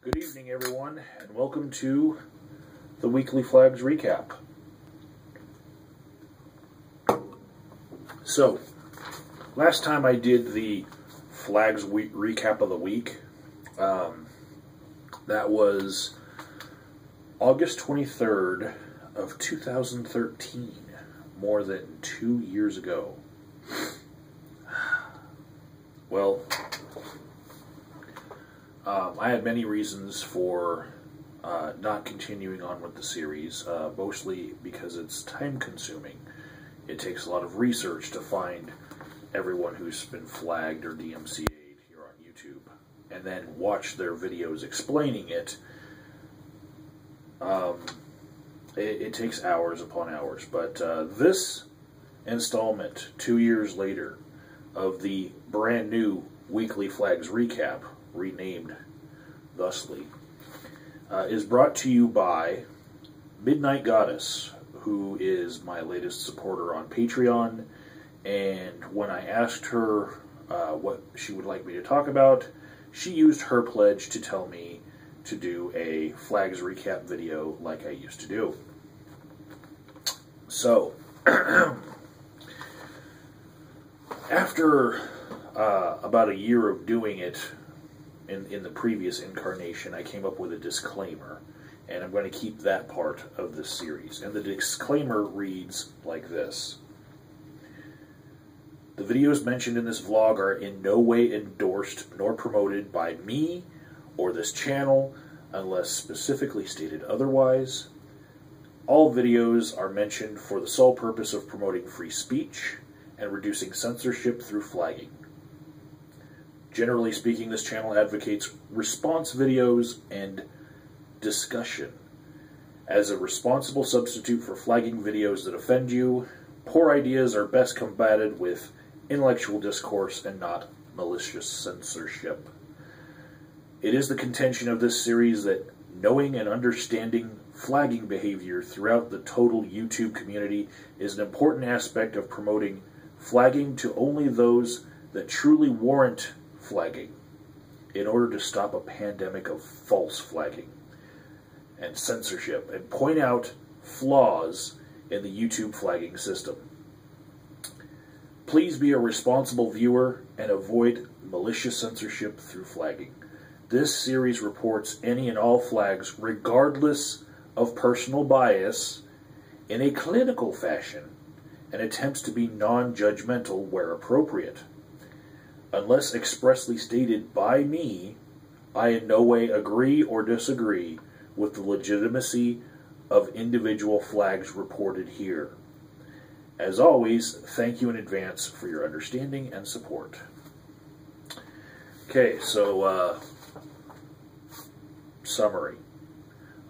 Good evening, everyone, and welcome to the Weekly Flags Recap. So, last time I did the Flags Recap of the Week, that was August 23rd of 2013, more than 2 years ago. Well, I had many reasons for not continuing on with the series, mostly because it's time-consuming. It takes a lot of research to find everyone who's been flagged or DMCA'd here on YouTube, and then watch their videos explaining it. It takes hours upon hours, but this installment, 2 years later, of the brand new Weekly Flags Recap, renamed thusly, is brought to you by Midnight Goddess, who is my latest supporter on Patreon. And when I asked her what she would like me to talk about, she used her pledge to tell me to do a Flags Recap video like I used to do. So, after about a year of doing it, in the previous incarnation, I came up with a disclaimer, and I'm going to keep that part of this series. And the disclaimer reads like this. The videos mentioned in this vlog are in no way endorsed nor promoted by me or this channel, unless specifically stated otherwise. All videos are mentioned for the sole purpose of promoting free speech and reducing censorship through flagging. Generally speaking, this channel advocates response videos and discussion as a responsible substitute for flagging videos that offend you. Poor ideas are best combated with intellectual discourse and not malicious censorship. It is the contention of this series that knowing and understanding flagging behavior throughout the total YouTube community is an important aspect of promoting flagging to only those that truly warrant flagging, in order to stop a pandemic of false flagging and censorship, and point out flaws in the YouTube flagging system. Please be a responsible viewer and avoid malicious censorship through flagging. This series reports any and all flags, regardless of personal bias, in a clinical fashion, and attempts to be non-judgmental where appropriate. Unless expressly stated by me, I in no way agree or disagree with the legitimacy of individual flags reported here. As always, thank you in advance for your understanding and support. Okay, so, summary.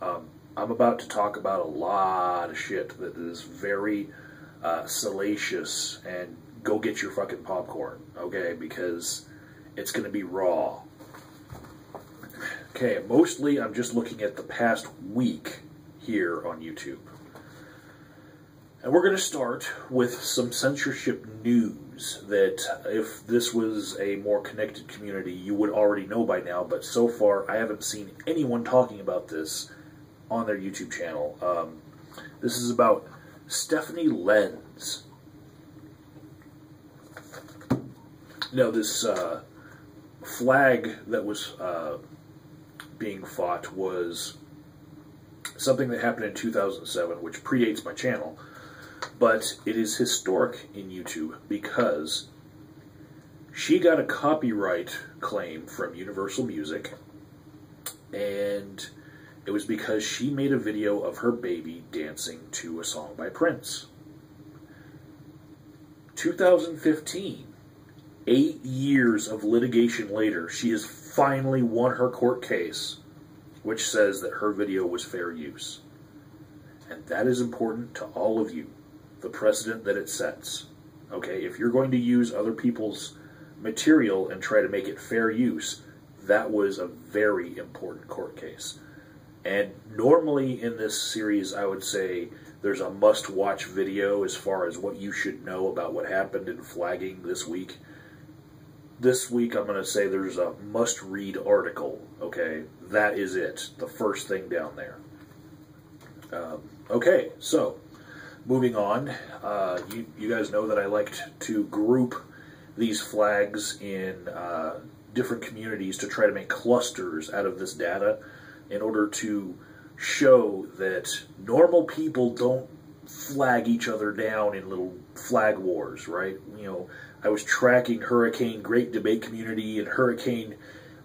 I'm about to talk about a lot of shit that is very salacious, and go get your fucking popcorn, okay, because it's going to be raw. Okay, mostly I'm just looking at the past week here on YouTube. And we're going to start with some censorship news that, if this was a more connected community, you would already know by now, but so far I haven't seen anyone talking about this on their YouTube channel. This is about Stephanie Lenz. Now, this flag that was being fought was something that happened in 2007, which predates my channel, but it is historic in YouTube because she got a copyright claim from Universal Music, and it was because she made a video of her baby dancing to a song by Prince. 2015. 8 years of litigation later, she has finally won her court case, which says that her video was fair use. And that is important to all of you, the precedent that it sets. Okay, if you're going to use other people's material and try to make it fair use, that was a very important court case. And normally in this series, I would say there's a must-watch video as far as what you should know about what happened in flagging this week. this week I'm going to say there's a must-read article, okay? That is it, the first thing down there. Okay, so, moving on, you guys know that I like to group these flags in different communities to try to make clusters out of this data in order to show that normal people don't flag each other down in little flag wars, right? You know, I was tracking Hurricane Great Debate Community and Hurricane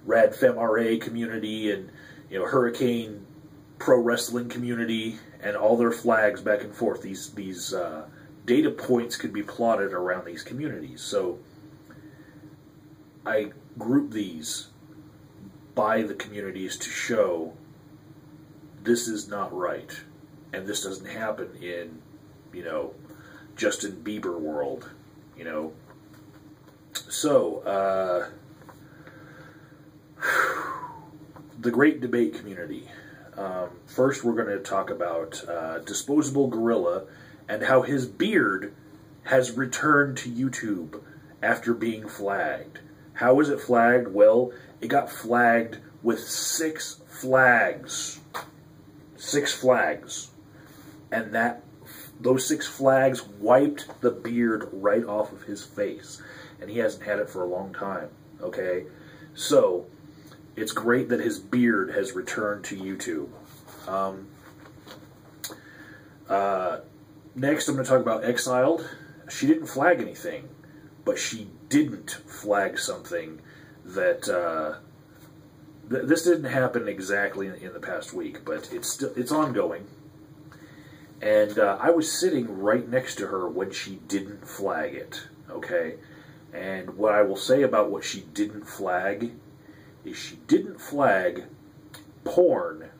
RadFeMRA Community and, you know, Hurricane Pro Wrestling Community and all their flags back and forth. These data points could be plotted around these communities. So I group these by the communities to show this is not right, and this doesn't happen in, you know, Justin Bieber world, you know. So, the Great Debate Community. First, we're going to talk about DisposableGorilla and how his beard has returned to YouTube after being flagged. How was it flagged? Well, it got flagged with 6 flags. 6 flags. And those 6 flags wiped the beard right off of his face. And he hasn't had it for a long time. Okay? So, it's great that his beard has returned to YouTube. Next, I'm going to talk about XXXild. She didn't flag anything, but she didn't flag something that this didn't happen exactly in the past week, but it's ongoing. And I was sitting right next to her when she didn't flag it. Okay, and what I will say about what she didn't flag is she didn't flag porn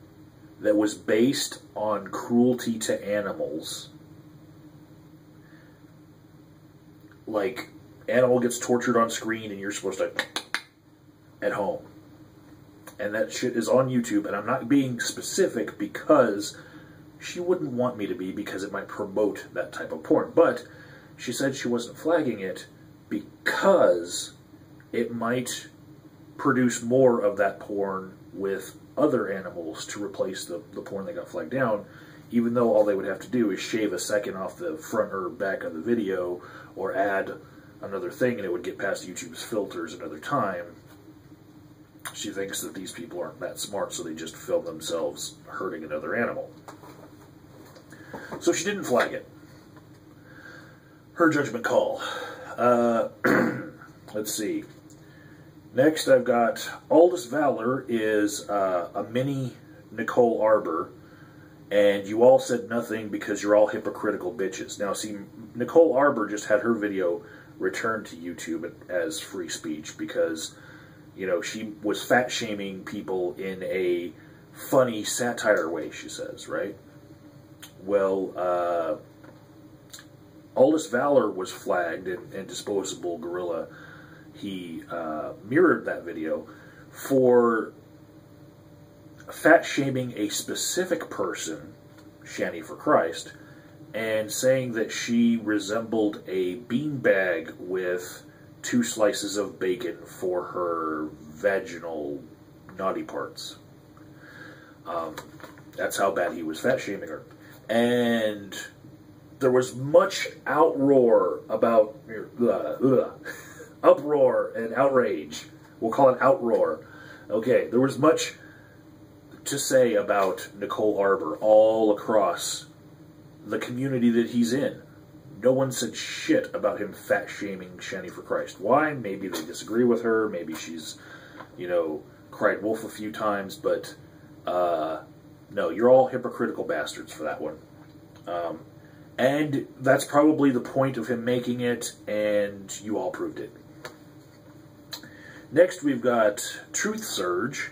that was based on cruelty to animals. Like, animal gets tortured on screen and you're supposed to at home. And that shit is on YouTube, and I'm not being specific because she wouldn't want me to be, because it might promote that type of porn. But she said she wasn't flagging it because it might produce more of that porn with other animals to replace the porn that got flagged down, even though all they would have to do is shave a second off the front or back of the video or add another thing and it would get past YouTube's filters another time. She thinks that these people aren't that smart, so they just film themselves hurting another animal. So she didn't flag it. Her judgment call. Let's see. Next, I've got Aldus Valor is a mini Nicole Arbour, and you all said nothing because you're all hypocritical bitches. Now, see, Nicole Arbour just had her video returned to YouTube as free speech because, you know, she was fat-shaming people in a funny satire way, she says, right? Well, Aldus Valor was flagged, and DisposableGorilla, he mirrored that video for fat-shaming a specific person, Shanny for Christ, and saying that she resembled a beanbag with 2 slices of bacon for her vaginal naughty parts. That's how bad he was fat-shaming her. And there was much uproar about uproar and outrage. We'll call it outroar. Okay, there was much to say about Nicole Arbour all across the community that he's in. No one said shit about him fat-shaming Shanny for Christ. Why? Maybe they disagree with her. Maybe she's, you know, cried wolf a few times. But, no, you're all hypocritical bastards for that one. And that's probably the point of him making it, and you all proved it. Next, we've got Truthsurge,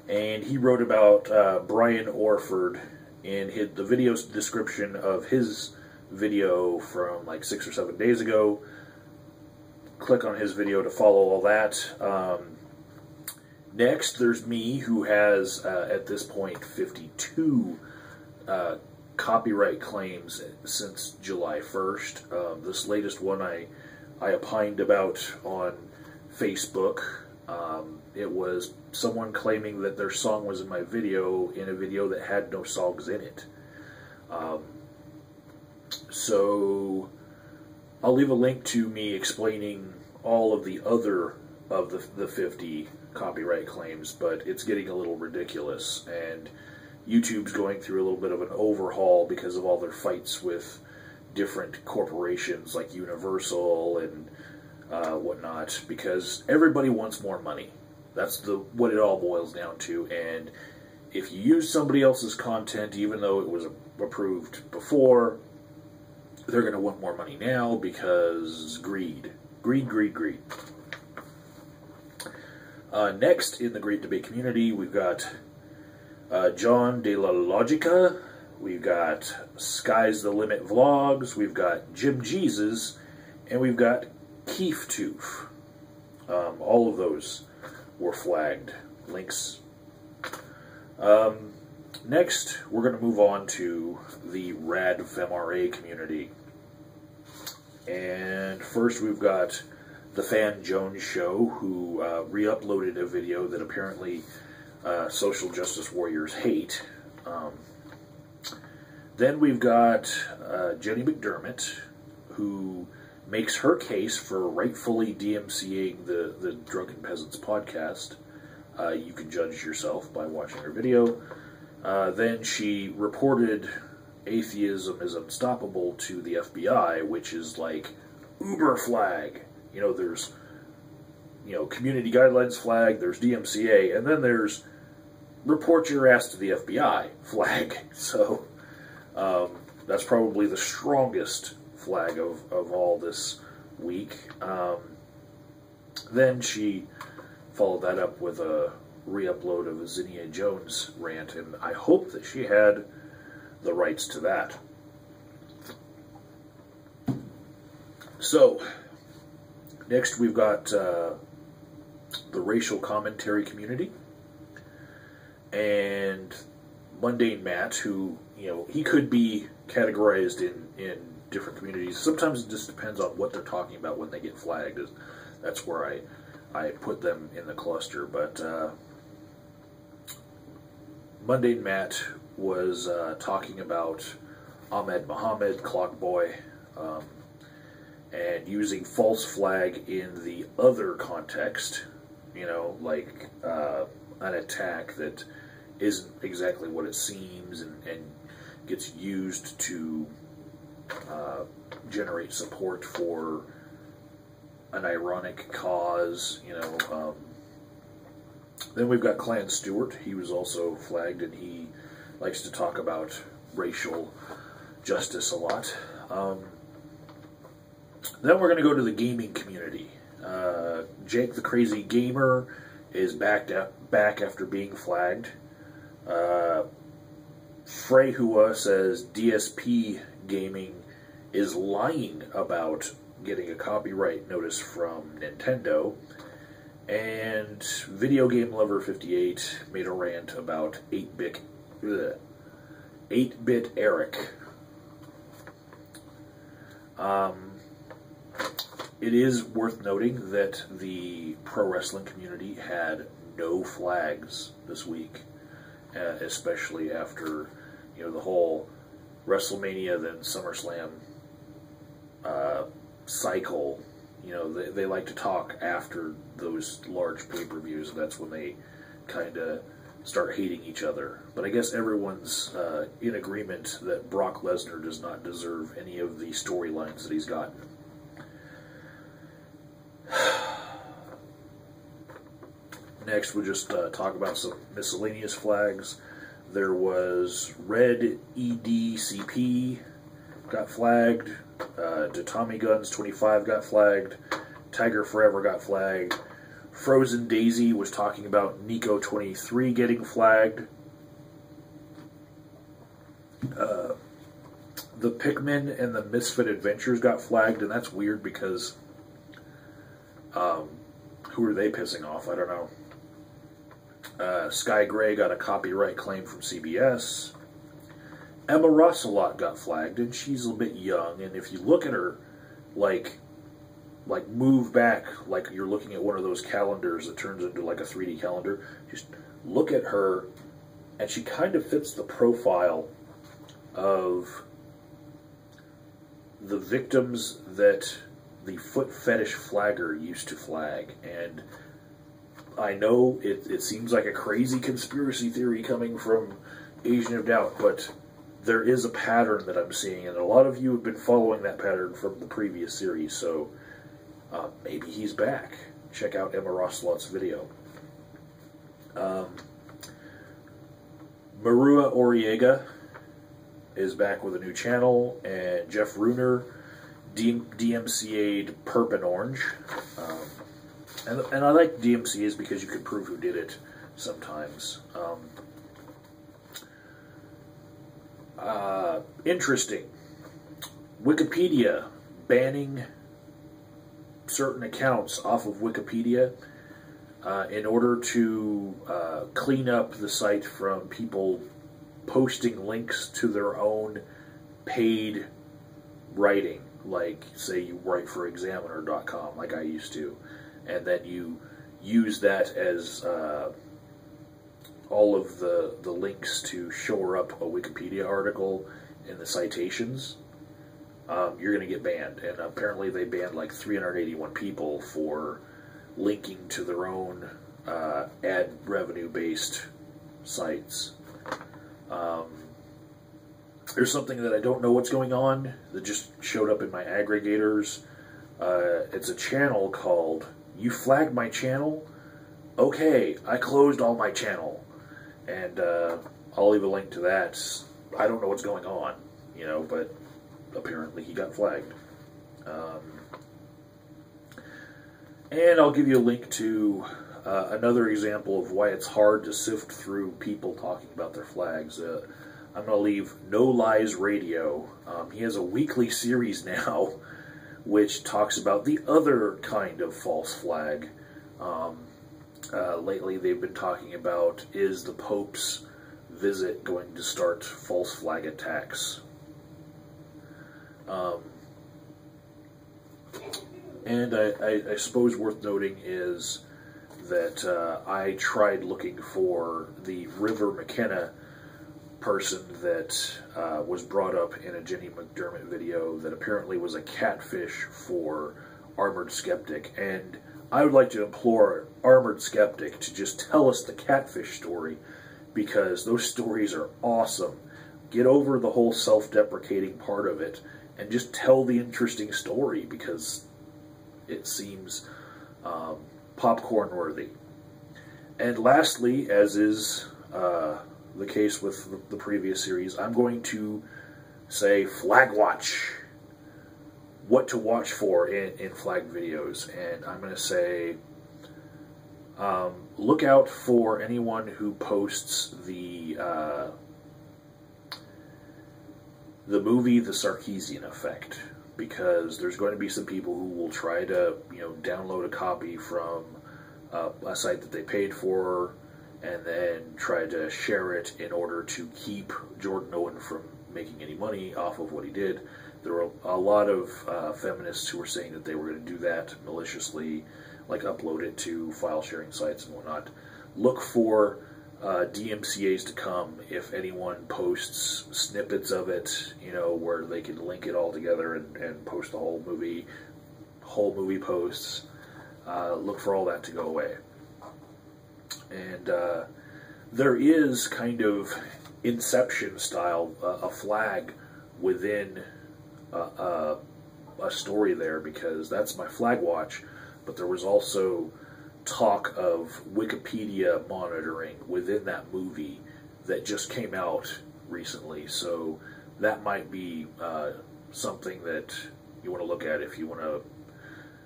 and he wrote about Bryan Orford in the video description of his video from like 6 or 7 days ago. Click on his video to follow all that. Next, there's me, who has, at this point, 52 copyright claims since July 1st. This latest one I opined about on Facebook. It was someone claiming that their song was in my video, in a video that had no songs in it. So I'll leave a link to me explaining all of the other of the 50 copyright claims, but it's getting a little ridiculous, and YouTube's going through a little bit of an overhaul because of all their fights with different corporations like Universal and whatnot, because everybody wants more money. That's what it all boils down to. And if you use somebody else's content, even though it was approved before, they're going to want more money now because greed. Greed, greed, greed. Next in the Great Debate community, we've got John de la Logica, we've got Sky's the Limit Vlogs, we've got Jim Jesus, and we've got KeefTwoof. All of those were flagged. Links. Next, we're going to move on to the RadFeMRA community. And first we've got the Fan Jones Show, who re-uploaded a video that apparently social justice warriors hate. Then we've got Jenny McDermott, who makes her case for rightfully DMCAing the Drunken Peasants podcast. You can judge yourself by watching her video. Then she reported atheism is unstoppable to the FBI, which is like uber flag. You know, there's, community guidelines flag, there's DMCA, and then there's report your ass to the FBI flag. So that's probably the strongest flag of all this week. Then she followed that up with a re-upload of a Zinnia Jones rant, and I hope that she had the rights to that. So, next we've got the racial commentary community, and Mundane Matt, who, he could be categorized in different communities. Sometimes it just depends on what they're talking about when they get flagged. That's where I put them in the cluster. But Mundane Matt was talking about Ahmed Muhammad, Clockboy, and using false flag in the other context, like an attack that isn't exactly what it seems, and gets used to generate support for an ironic cause, Then we've got Clan Stewart. He was also flagged, and he likes to talk about racial justice a lot. Then we're going to go to the gaming community. Jake the Crazy Gamer is back after being flagged. Freyhua says DSP Gaming is lying about getting a copyright notice from Nintendo. And Video Game Lover 58 made a rant about 8-bit Eric. It is worth noting that the pro wrestling community had no flags this week, especially after the whole WrestleMania then SummerSlam cycle. They like to talk after those large pay-per-views, and that's when they kind of start hating each other. But I guess everyone's in agreement that Brock Lesnar does not deserve any of the storylines that he's gotten. Next, we'll just talk about some miscellaneous flags. There was Red EDCP got flagged. The Tommy Guns 25 got flagged. Tiger Forever got flagged. Frozen Daisy was talking about Nico 23 getting flagged. The Pikmin and the Misfit Adventures got flagged, and that's weird because who are they pissing off? I don't know. Sky Gray got a copyright claim from CBS. Emma Rossalot got flagged, and she's a bit young, and if you look at her, like move back like you're looking at one of those calendars that turns into like a 3D calendar. Just look at her, and she kind of fits the profile of the victims that the foot fetish flagger used to flag. And I know it seems like a crazy conspiracy theory coming from Agent of Doubt, but there is a pattern that I'm seeing, and a lot of you have been following that pattern from the previous series, so maybe he's back. Check out Emma Rosslot's video. Marua Oriega is back with a new channel, and Jeff Runer DMCA'd Perp and Orange. And I like DMCAs because you can prove who did it sometimes. Interesting. Wikipedia banning certain accounts off of Wikipedia in order to clean up the site from people posting links to their own paid writing. Like, say you write for Examiner.com, like I used to, and then you use that as all of the links to shore up a Wikipedia article in the citations. You're going to get banned. And apparently they banned like 381 people for linking to their own ad revenue-based sites. There's something that I don't know what's going on that just showed up in my aggregators. It's a channel called You Flagged My Channel? Okay, I closed all my channel. And I'll leave a link to that. I don't know what's going on, you know, but apparently he got flagged. And I'll give you a link to another example of why it's hard to sift through people talking about their flags. I'm going to leave No Lies Radio. He has a weekly series now which talks about the other kind of false flag. Lately they've been talking about, is the Pope's visit going to start false flag attacks? And I suppose worth noting is that I tried looking for the River McKenna person that was brought up in a Jenny McDermott video that apparently was a catfish for Armored Skeptic, and I would like to implore Armored Skeptic to just tell us the catfish story, because those stories are awesome. Get over the whole self-deprecating part of it and just tell the interesting story, because it seems popcorn-worthy. And lastly, as is the case with the previous series, I'm going to say flag watch. What to watch for in flag videos. And I'm going to say look out for anyone who posts the movie The Sarkeesian Effect, because there's going to be some people who will try to, you know, download a copy from a site that they paid for and then try to share it in order to keep Jordan Owen from making any money off of what he did. There were a lot of feminists who were saying that they were going to do that maliciously, like upload it to file-sharing sites and whatnot. Look for DMCAs to come if anyone posts snippets of it, you know, where they can link it all together and post the whole movie posts. Look for all that to go away. And there is kind of Inception style, a flag within a story there, because that's my flag watch, but there was also talk of Wikipedia monitoring within that movie that just came out recently, so that might be something that you want to look at if you want to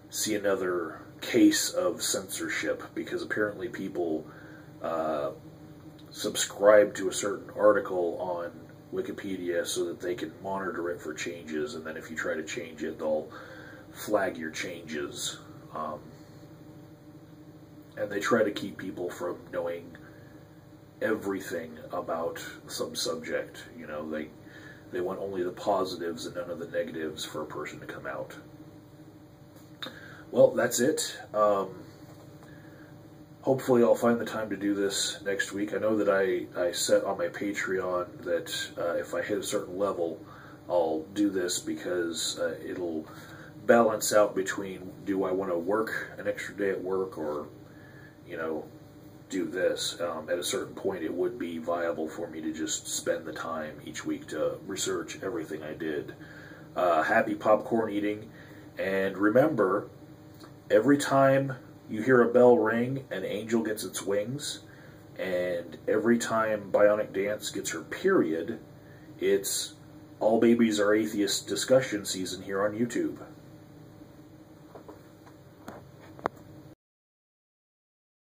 see another case of censorship, because apparently people subscribe to a certain article on Wikipedia so that they can monitor it for changes, and then if you try to change it, they'll flag your changes. And they try to keep people from knowing everything about some subject. You know, they want only the positives and none of the negatives for a person to come out. well, that's it. Hopefully I'll find the time to do this next week. I know that I set on my Patreon that if I hit a certain level, I'll do this because it'll balance out between, do I want to work an extra day at work or, you know, do this. At a certain point it would be viable for me to just spend the time each week to research everything I did. Happy popcorn eating, and remember, every time you hear a bell ring, an angel gets its wings, and every time Bionic Dance gets her period, it's All Babies Are Atheists discussion season here on YouTube.